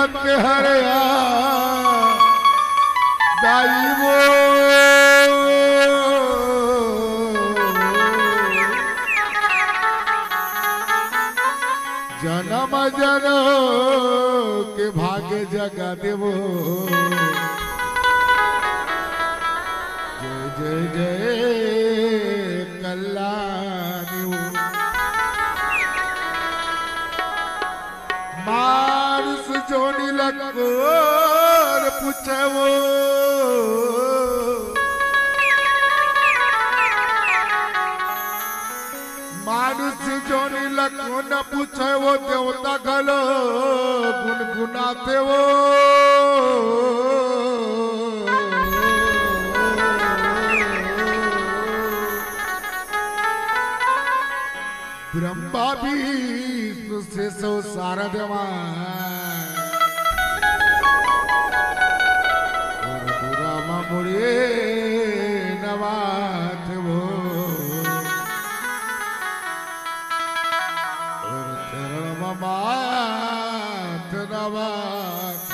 के हरिया दाई वो जन्म जनो के भाग्य जगा देवो जय जय जय कल्याणी मानुष जोनी लकोर पूछे वो मानुष जोनी लको न पूछे वो देवता गलो गुनगुनाते वो ब्रह्मा भी से सो सारा देवा रामा मुड़े नवात वो चरण मात नवात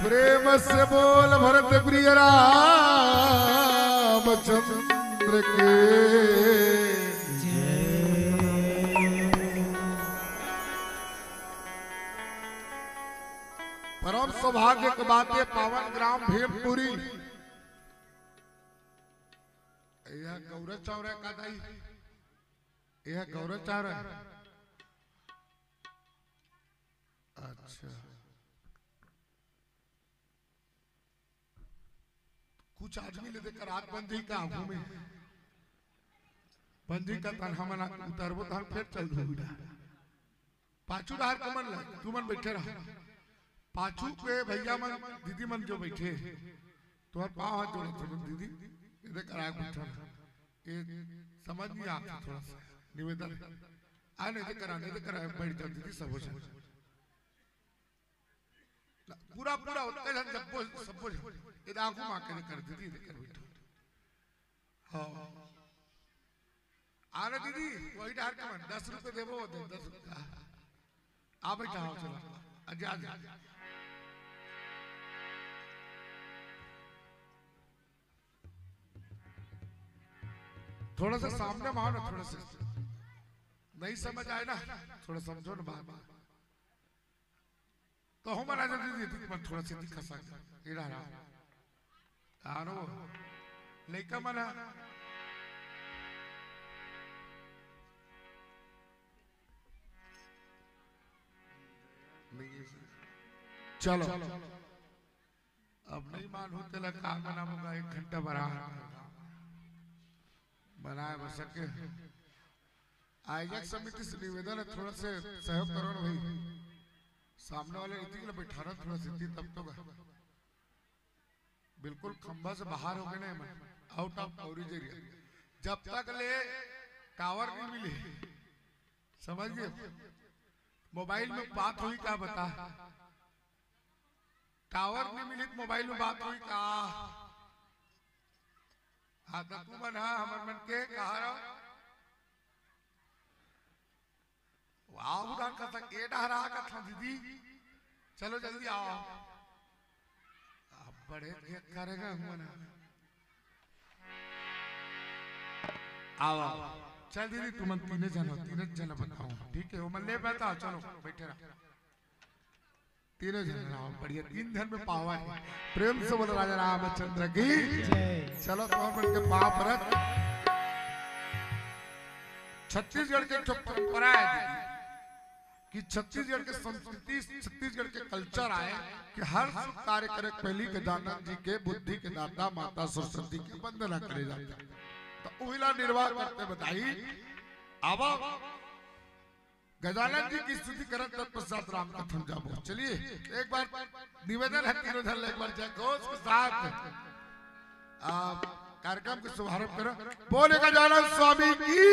प्रेम से बोल भरत प्रिय रामचंद्र के परम सौभाग्य की बातें पावन ग्राम भीमपुरी यह गौरव चौरा का दाई यह गौरव चौरा अच्छा कुछ आदमी ले देकर आग बंदी का आंखों में बंदी का तन हम उतरबो तन फिर चल दूंगा पाछू डार कमन ला तू मन बैठे रहा पाछू पे भैया मन दीदी मन जो बैठे तुम्हारे पाँव हाथ जोड़े थोड़ा दीदी इधर करा बैठा ये समझ नहीं आता थोड़ा सा निवेदन आ नहीं करा बैठ जाओ दीदी सब हो जाए पूरा पूरा होता है जब सब इधर आंखों मार के कर दीदी इधर कर बैठो हाँ आना दीदी वही डार का मन 10 रुपए देवो 10 रुपए आ बैठा हो चलो आजा थोड़ा सा सामने माओ ना थोड़ा सा नहीं समझ आए ना थोड़ा समझो ना बात तो हम राजा दीदी मन थोड़ा सा दिखा सकते इड़ा रहा आरो लेका मना चलो अब नहीं मान होते लगा मना मुगा 1 घंटा बढ़ा बनाए बस सके आयोजक समिति से निवेदन है थोड़ा से सहयोग करो ना भाई सामने वाले रीति के लिए बैठाना थोड़ा सिद्धि तब तो बिल्कुल खंबा से बाहर हो गए ना आउट ऑफ कवरेज एरिया जब तक ले टावर नहीं मिले समझिए मोबाइल में बात हुई क्या बता टावर नहीं मिली तो मोबाइल में बात हुई का हाँ तो तू मन हाँ हमर मन के कहा रहो वाह उड़ान का था के डरा का था दीदी चलो जल्दी आओ अब बड़े देख करेगा मना आओ चल दीदी तुम तीन जन बताओ ठीक है वो मन ले बैठा चलो बैठे रहो तीनों जन राम बढ़िया 3 धन में पावा है। प्रेम से बोल राजा रामचंद्र की चलो तो बन के पाव परत। छत्तीसगढ़ के जो परंपरा है कि छत्तीसगढ़ के संस्कृति छत्तीसगढ़ के कल्चर आए कि हर शुभ कार्य करे पहली गजानन जी के बुद्धि के दाता माता सरस्वती की वंदना करे जाता है। तो उहिला निर्वाह करते बताई आवा गजानन जी की स्तुति करत तत्पश्चात राम कथन जाबो। चलिए एक बार निवेदन है तीनों धन एक बार जय घोष के साथ कार्यक्रम के शुभारंभ करो। बोले गजानन स्वामी की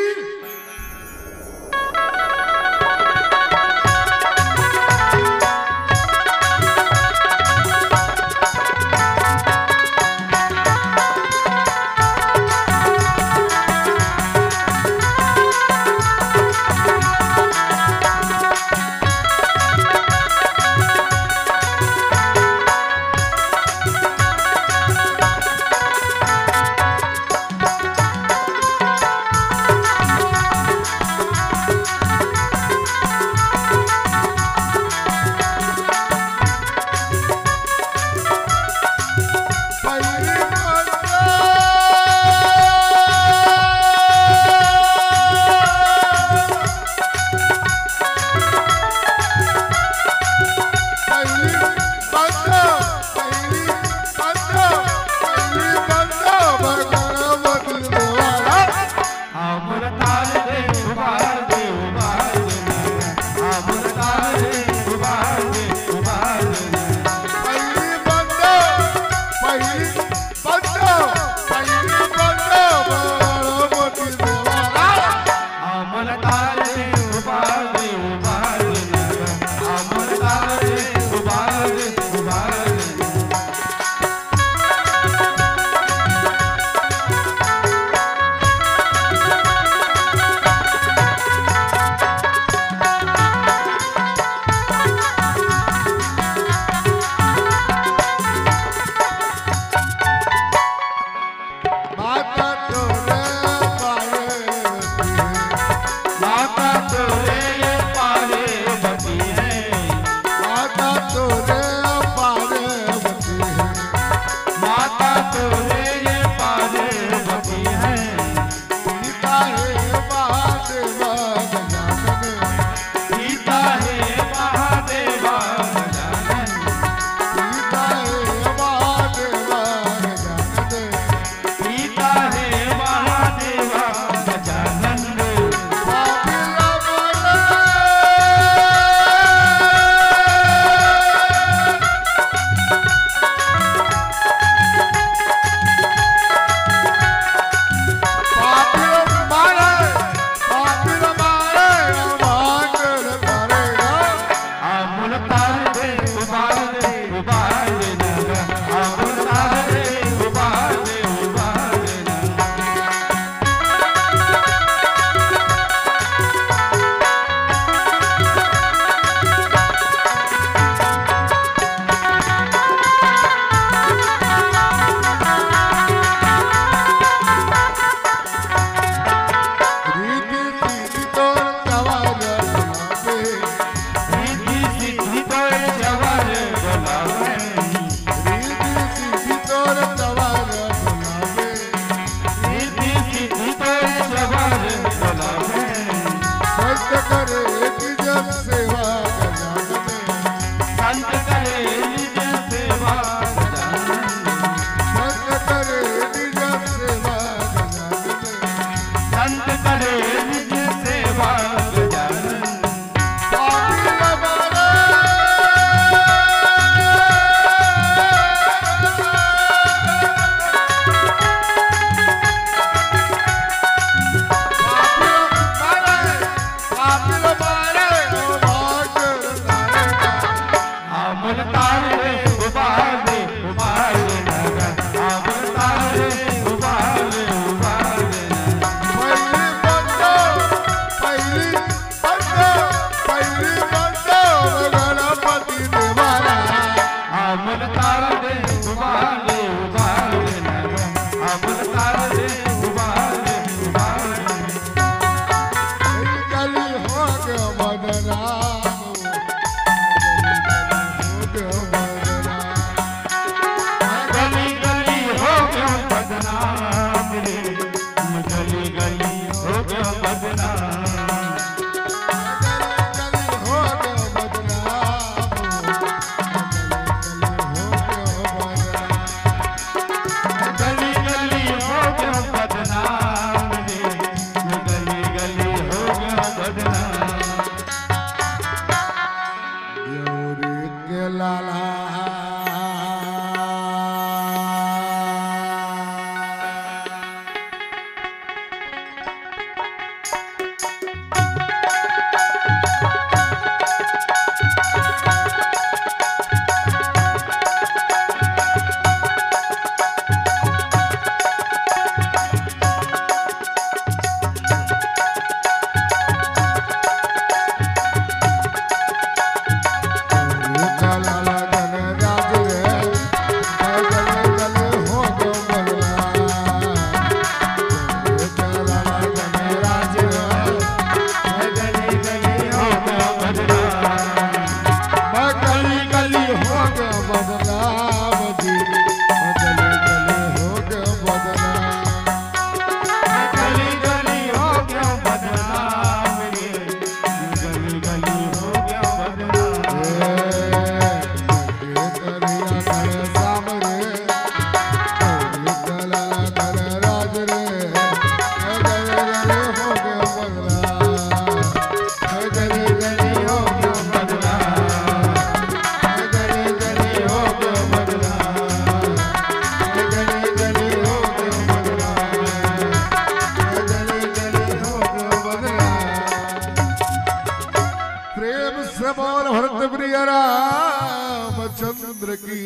रामचंद्र की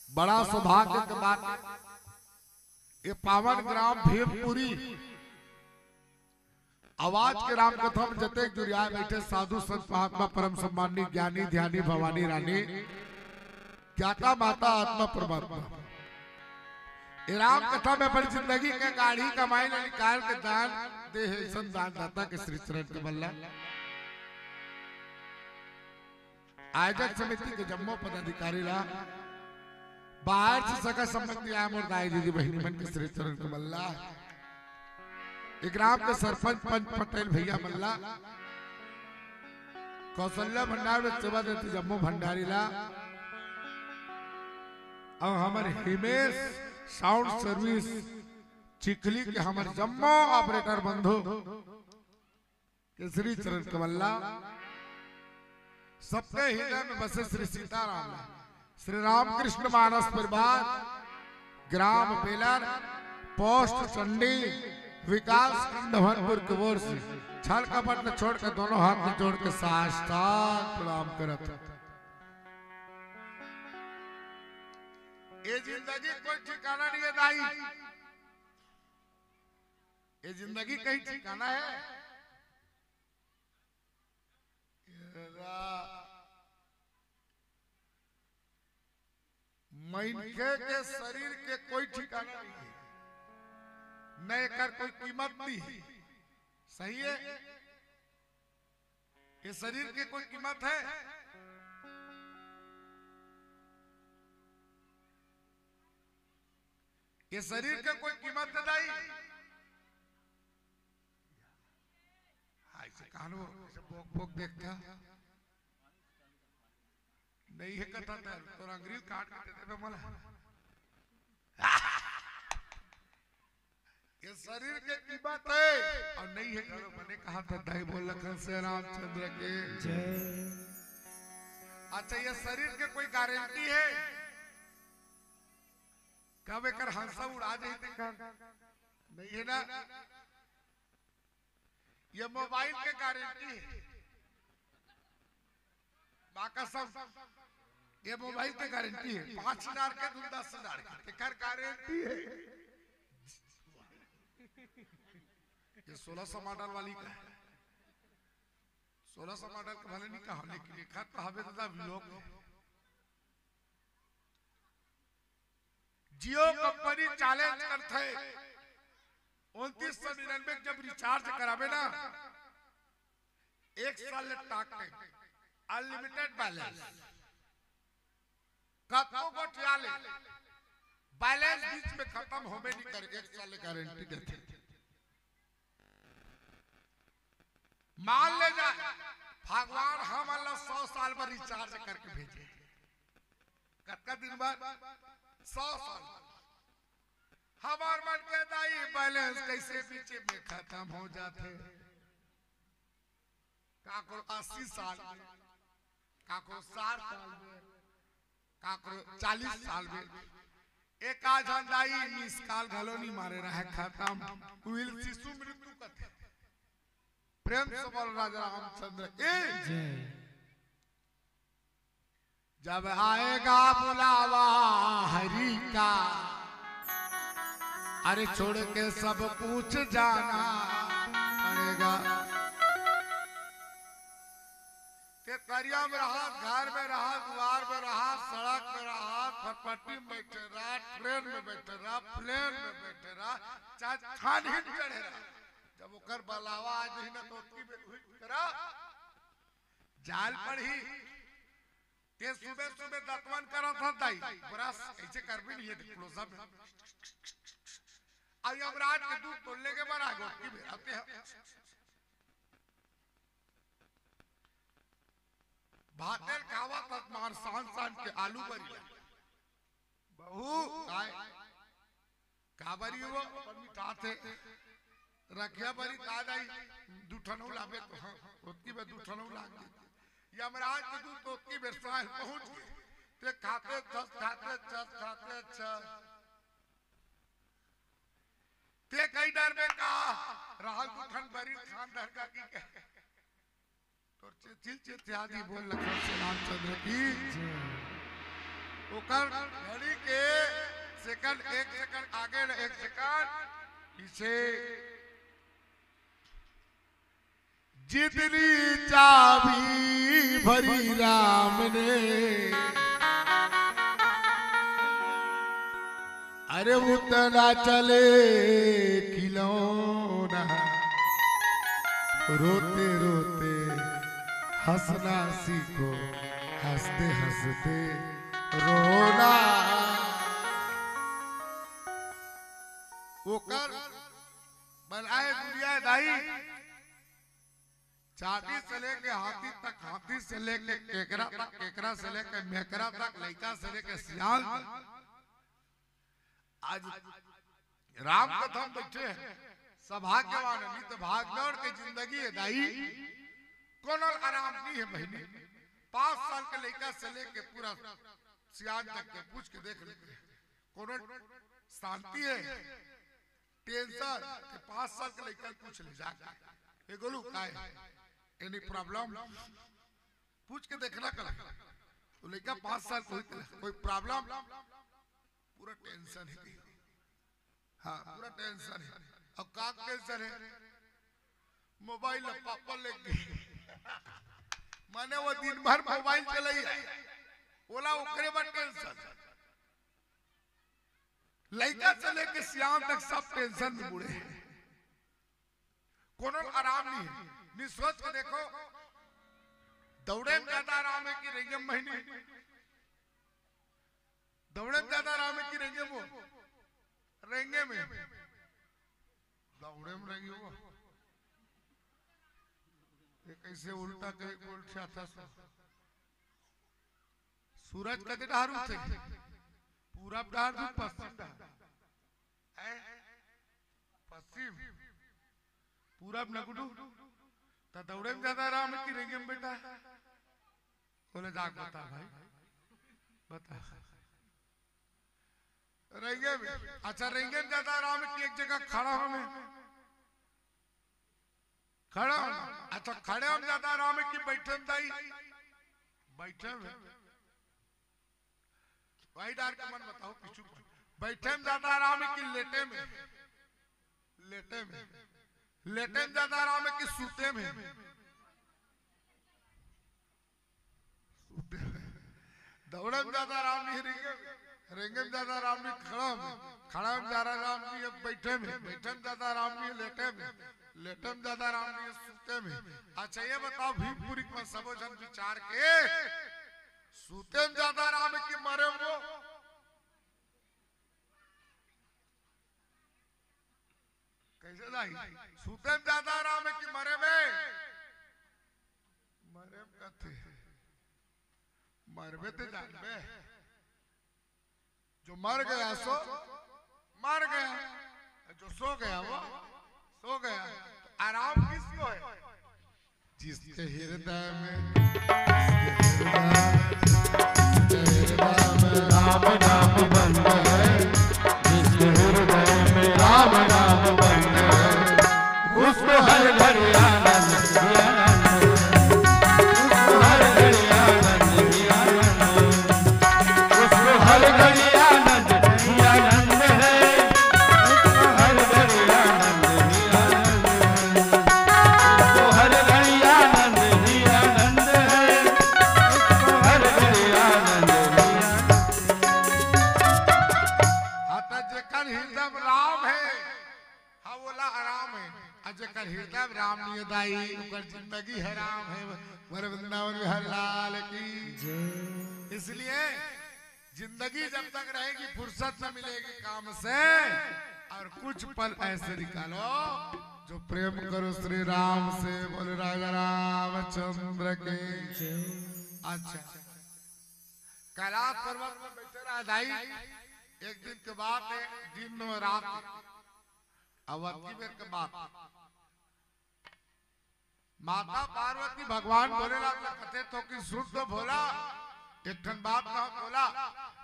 बड़ा सौभाग्य के बात ये पावन ग्राम भीमपुरी आवाज के राम कथा में जते जुड़िया बैठे साधु संत महात्मा परम सम्मानी ज्ञानी ध्यानी भवानी रानी ज्ञाता माता आत्मा परमात्मा राम कथा में अपनी जिंदगी के गाड़ी कमाई ने निकाल के दान दे दान दाता के श्री चरण कमल आयोजक समिति के जम्मो पदाधिकारी ला बाहर से सका संबंधी आम और दाई दीदी बहनी मन के श्री चरण कमल ग्राम के सरपंच पंच पटेल भैया मल्ला कौशल्या भंडार में सेवा देते जम्मू भंडारी ला और हमारे हिमेश साउंड सर्विस चिखली के हमारे जम्मू ऑपरेटर बंधु के श्री चरण कमल्ला सबके हृदय में बसे श्री सीताराम श्री रामकृष्ण मानस परिवार ग्राम बेलर पोस्ट चंडी विकास खंडभरपुर की ओर से छल कपट में छोड़ कर दोनों हाथ में जोड़ के साष्टांग प्रणाम करत ये जिंदगी कोई ठिकाना नहीं है दाई ये जिंदगी कहीं ठिकाना है मनखे के शरीर के कोई ठिकाना नहीं है न कर कोई कीमत नहीं सही है ये शरीर की कोई कीमत है ये शरीर का कोई कीमत नहीं ऐसे कानो बोक बोक देखता नहीं है कथा तो अंग्रेजी काट देते पे मला ये शरीर के कीमत है और नहीं है करो मैंने कहा था दाई बोल लखन से रामचंद्र के जय। अच्छा ये शरीर के कोई गारंटी है कब एक हंसा उड़ा देते नहीं है ना ये मोबाइल के गारंटी है बाका सब ये मोबाइल के गारंटी है 5,000 के 10,000 के गारंटी है ये 1600 मॉडल वाली का 1600 मॉडल का भले नहीं कहा लेकिन लिखा तो हमें तो लोग जियो कंपनी चैलेंज करते 2999 जब रिचार्ज करावे ना 1 साल टाक अनलिमिटेड बैलेंस कतो को ट्राले बैलेंस बीच में खत्म होवे नहीं कर 1 साल गारंटी देते मान ले जा भगवान हम अल्लाह 100 साल पर रिचार्ज करके भेजे कतका दिन बाद 100 साल हमार मन कहता है बैलेंस कैसे पीछे में खत्म हो जाते का 80 साल काको 60 साल में, काको 40 साल में, एक आज दाई मिस काल घलोनी मारे रहे खत्म हुई शिशु मृत्यु कथे प्रेम से बोल राजा रामचंद्र के जब आएगा बुलावा हरि का अरे छोड़ के सब कुछ जाना पड़ेगा। के करिया में रहा, घर में रहा, द्वार में रहा, सड़क में रहा, फटपट्टी में बैठे रहा, ट्रेन में बैठे रहा, प्लेन में बैठे रहा, चाहे खान ही चढ़े रहा, जब ओकर बलावा आज ही ना तो करा जाल पड़ी ते सुबह सुबह दतवन करा था दाई ब्रश ऐसे कर भी नहीं है क्लोजअप अब यमराज के दूध तोड़ने के बाद आगे की आते हैं भातेर खावा तक मार सान सान के आलू बरी बहू काय काबरी वो मिठा थे रखिया बरी तादाई दूठनौ लावे तो हां ओतकी बे दूठनौ लाग दी यमराज के दूध तो ओतकी बे साल पहुंच गए ते खाते ते कई डर में कहा राहल दूठन बरी खान दर का की तो चिल आदि बोल लखन से रामचंद्र की ओकर घड़ी के सेकंड एक सेकंड आगे एक सेकंड पीछे जितनी चाबी भरी राम ने अरे उतना चले खिलौना रोते रोते हंसना सीखो हंसते हंसते रोना वो कर बनाए दुनिया दाई चाटी से लेके हाथी तक, हाथी से लेके केकरा तक, केकरा से लेके मेकरा तक, लड़का से लेके सियाल आज राम कथा बैठे हैं सौभाग्यवान नहीं तो भागदौड़ की जिंदगी है दाई कोनो आराम नहीं है बहनी 5 साल के लड़का से लेके पूरा सियाल तक के पूछ के देख लेते कोनो शांति है टेंशन के 5 साल के लड़का पूछ ले जाके ये गोलू काय एनी प्रॉब्लम पूछ के देखना कला तो लड़का 5 साल कोई प्रॉब्लम पूरा टेंशन है हाँ पूरा टेंशन है अब का टेंशन है मोबाइल पापा ले गए माने वो दिन भर मोबाइल चलाई ओला ओकरे पर टेंशन लड़का से लेके सियाम तक सब टेंशन में बुड़े कोनो आराम नहीं है निस्वत को देखो दौड़े में ज्यादा आराम है कि रेंगम महीने दौड़े में ज्यादा आराम है कि रेंगे वो रेंगे में दौड़े में रेंगे वो ये कैसे उल्टा कहीं उल्टा था सूरज कदे डारू थे पूरब डार दू पश्चिम डार पश्चिम पूरब नगुडू ता दौड़े में ज्यादा आराम है कि रेंगे में बेटा बोले जाग बता भाई बता रेंगे में अच्छा रेंगे में ज्यादा आराम है कि एक जगह खड़ा होने खड़ा होना अच्छा खड़े में ज्यादा आराम है कि बैठे में दाई बैठे में भाई डार का मन बताओ पीछू बैठे में ज्यादा आराम है कि लेटे में लेटे में लेटे में ज्यादा आराम है कि सूते में दौड़े में ज्यादा आराम नहीं रेंगे में ज्यादा आराम नहीं खड़ा में ज्यादा आराम नहीं है बैठे में ज्यादा आराम नहीं है लेटे में ज्यादा आराम नहीं है सूते में अच्छा ये बताओ भीमपुरी में सबो जन विचार के सूते में ज्यादा आराम है कि मरे वो कैसे नहीं सूते में ज्यादा आराम है कि मरे में कथे मरबे तो जानबे जो मर गया सो मर गया जो सो गया वो सो गया तो आराम किसको है जिसके हृदय में राम नहीं दाई उकर जिंदगी है राम है वर वृंदावन बिहारी लाल की जय। इसलिए जिंदगी जब तक रहेगी फुर्सत न मिलेगी काम से और कुछ पल ऐसे निकालो जो प्रेम करो श्री राम से बोले राजा रामचंद्र के। अच्छा कैलाश पर्वत में बैठे रहा दाई एक दिन के बाद दिन और रात अवधि में के बाद माता पार्वती भगवान भोलेनाथ ने कथे तो कि सुन तो भोला एक ठन बात ना बोला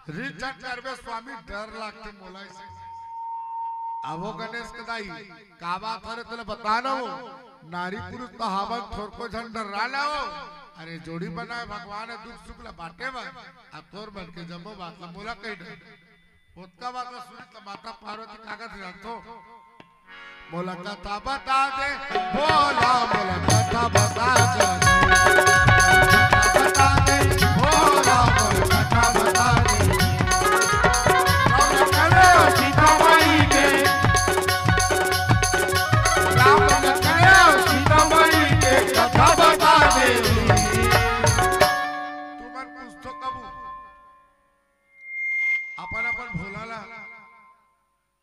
रिचर्ड करबे स्वामी डर लागते मोला से अब वो गणेश के दाई का बात करे तले बताना हो नारी पुरुष तो हावन थोर को झन डर रहा हो अरे जोड़ी बनाए भगवान है दुख सुख ला बाटे में अब तोर बन के जमो बात ला मोला कहीं डर उसका बात सुन तो माता पार्वती कागज जानतो मोला कथा बता दे बोला मोला कथा बता दे बता दे बोला मोला कथा बता दे सीता माई के राम ने कहा सीता माई के कथा बता दे तुम्हार कुछ तो कबू अपन अपन भोलाला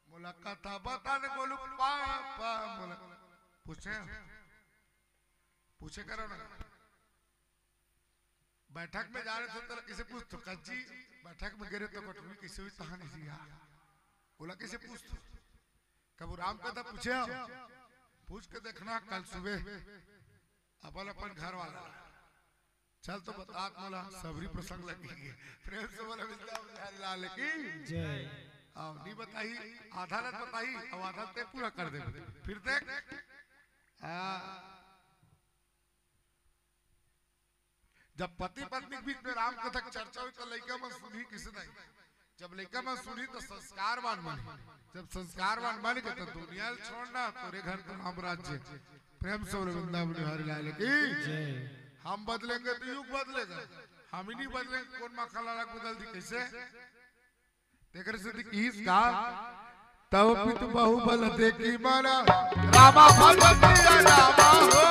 मोला कथा बता दे बोलू पापा मोला पूछे करो ना बैठक में जा रहे थे तो किसे पूछ तो कच्ची बैठक में गिरे तो कटोरी किसे भी कहानी थी यार बोला किसे पूछ तो कब राम कथा पूछे पूछ के देखना कल सुबह अपन अपन घर वाला चल तो बता मोला सबरी प्रसंग लगी प्रेम से बोला बिहारी लाल की जय। नहीं बताई आधा रात बताई अब आधा ते पूरा कर दे फिर देख जब पति पत्नी के बीच में राम कथा चर्चा हुई तो लड़का में सुनी किसी नहीं जब लड़का में सुनी तो संस्कारवान बने जब संस्कारवान बन गए तो दुनिया छोड़ना तोरे घर तो राम राज्य प्रेम से वृंदावन बिहारी लाल की हम बदलेंगे तो युग बदलेगा हम ही नहीं बदलेंगे कौन मखला बदल दी कैसे देख रहे का तब पितु बहुबल देखी मारा रामा भगवती रामा हो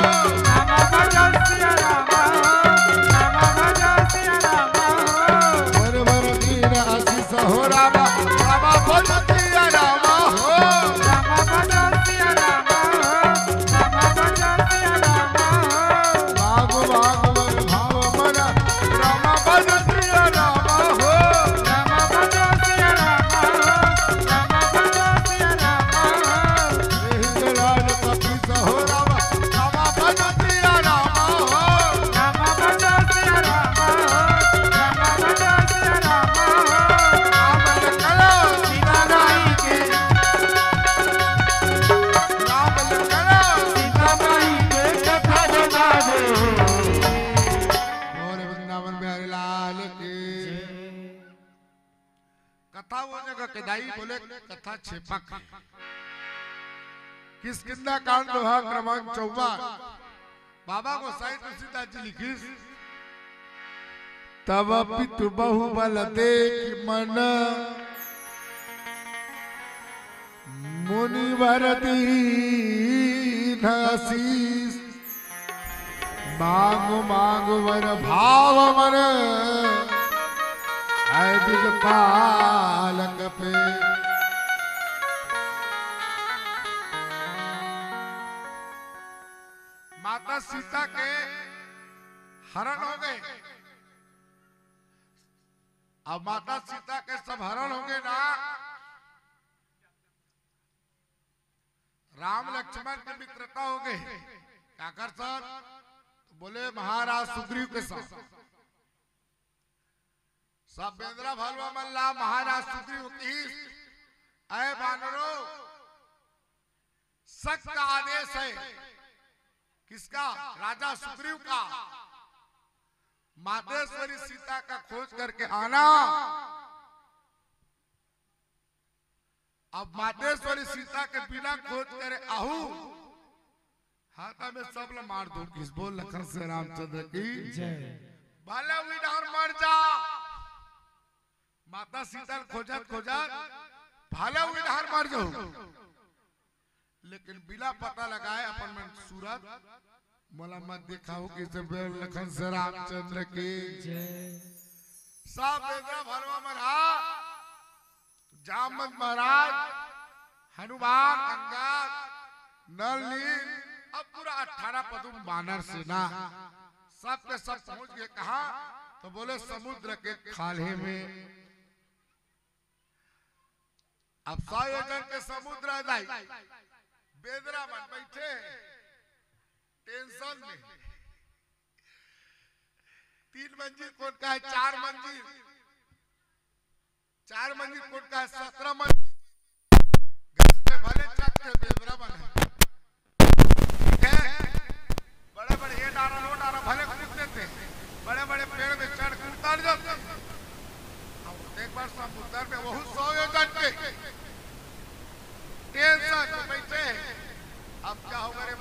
रामा भगवती रामा हो रामा भगवती रामा हो वर वर दीन आशीष हो रामा रामा भगवती रामा हो रामा भगवती रामा हो रामा भगवती रामा हो भाग भाग वर भाव मना रामा भगवती रामा हो रामा भगवती रामा हो रामा भगवती रामा हो हिंदलाल कपि सहो रामा रामा भगवती रामा हो रामा भगवती रामा हो रामा भगवती रामा हो राम लखनो सीता माई के राम लखनो सीता माई के कथा बता दे बोले वृंदावन बिहारी लाल की कथा वो जगह के दाई बोले कथा छेपक किसकिंदा कांड दोहा क्रमांक 54 बाबा को साई तुलसीदास जी लिखी तब पितु बहुबल देख मन मुनिवर दीन आशीष मांग मांग वर भाव मन है दिगपालक पे माता सीता के हरण हो गए अब माता सीता के सब हरण हो गए ना राम लक्ष्मण की मित्रता हो गई क्या कर सर तो बोले महाराज सुग्रीव के साथ सब बेंद्रा भलवा मल्ला महाराज सुग्रीव की अय बानरो सख्त आदेश है किसका राजा सुग्रीव का मातेश्वरी सीता का खोज करके आना अब मातेश्वरी सीता के बिना खोज करे आहू हाथा में सब ल मार दो किस बोल लखन से रामचंद्र की जय बाला विडार मर जा माता सीता खोजत खोजत भाला विडार मर जाओ लेकिन बिना पता लगाए अपन मन सूरत मला मत दिखाओ कि सब लखन से रामचंद्र की सब बेदरा भरवा महाराज जामवंत महाराज हनुमान अंगद नली अब पूरा 18 पदुम बानर सेना सब के सब पहुंच गए कहा तो बोले समुद्र के खाले में। अब 100 एकड़ के समुद्र दाई बेदरा मन बैठे टेंशन में 3 मंजिल कोट का है 4 मंजिल 4 मंजिल कोट का है 17 मंजिल भले चक के बेदरा मन है बड़े बड़े ये डारा लो डारा भले कूदते थे बड़े बड़े पेड़ में चढ़ के उतर जाते एक बार समुद्र में वो 100 एकड़ के टेंशन में बैठे अब क्या होगा रे